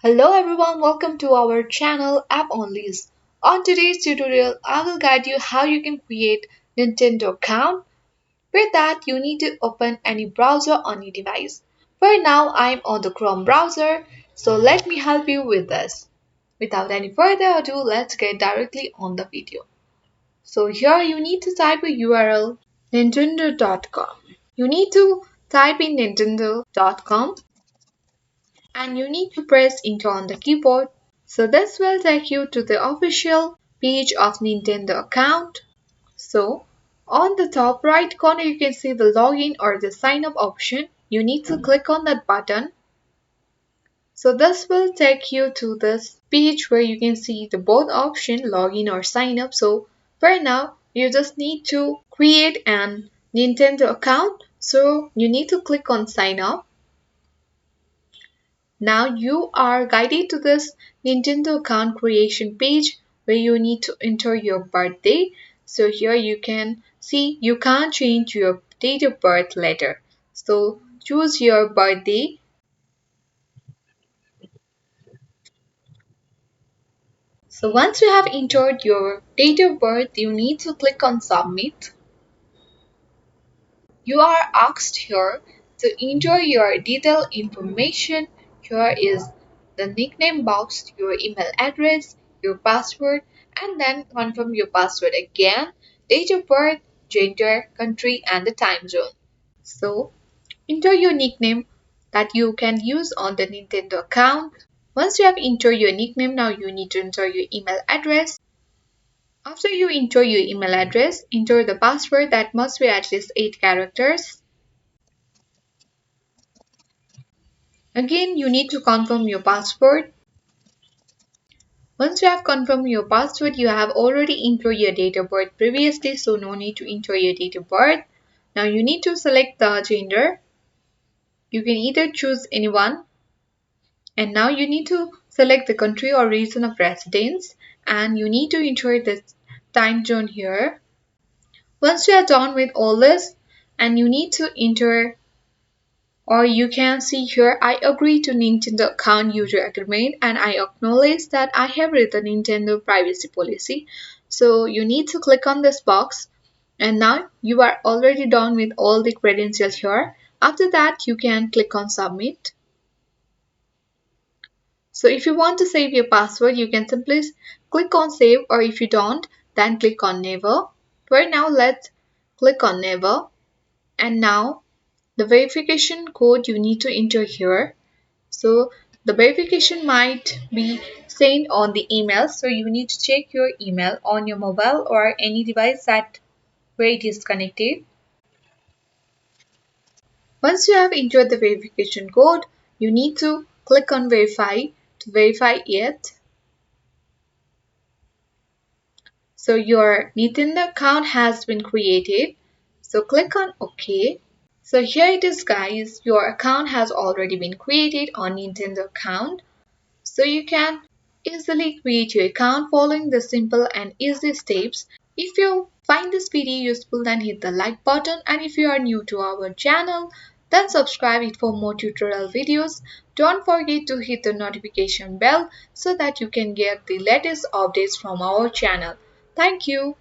Hello everyone, welcome to our channel App Onlys. On today's tutorial, I will guide you how you can create Nintendo account. For that, you need to open any browser on your device. For now, I'm on the Chrome browser, so let me help you with this. Without any further ado, let's get directly on the video. So here you need to type a URL nintendo.com. You need to type in nintendo.com and you need to press enter on the keyboard. So this will take you to the official page of Nintendo account. So on the top right corner you can see the login or the sign up option. You need to click on that button. So this will take you to this page where you can see the both option login or sign up. So for now you just need to create an Nintendo account. So you need to click on sign up. Now you are guided to this Nintendo account creation page where you need to enter your birthday. So here you can see you can't change your date of birth later. So choose your birthday. So once you have entered your date of birth, you need to click on submit. You are asked here to enter your detailed information. Here is the nickname box, your email address, your password, and then confirm your password again, date of birth, gender, country, and the time zone. So, enter your nickname that you can use on the Nintendo account. Once you have entered your nickname, now you need to enter your email address. After you enter your email address, enter the password that must be at least 8 characters. Again, you need to confirm your password. Once you have confirmed your password, you have already entered your date of birth previously, so no need to enter your date of birth. Now you need to select the gender. You can either choose anyone. And now you need to select the country or region of residence. And you need to enter the time zone here. Once you are done with all this, and you need to enter, or you can see here, I agree to Nintendo account user agreement and I acknowledge that I have read the Nintendo privacy policy. So you need to click on this box and now you are already done with all the credentials here. After that, you can click on submit. So if you want to save your password, you can simply click on save, or if you don't, then click on never. For now, let's click on never. And now the verification code you need to enter here. So the verification might be sent on the email. So you need to check your email on your mobile or any device that where it is connected. Once you have entered the verification code, you need to click on verify to verify it. So your Nintendo account has been created. So click on OK. So here it is guys, your account has already been created on Nintendo account. So you can easily create your account following the simple and easy steps. If you find this video useful, then hit the like button, and if you are new to our channel, then subscribe it for more tutorial videos. Don't forget to hit the notification bell so that you can get the latest updates from our channel. Thank you.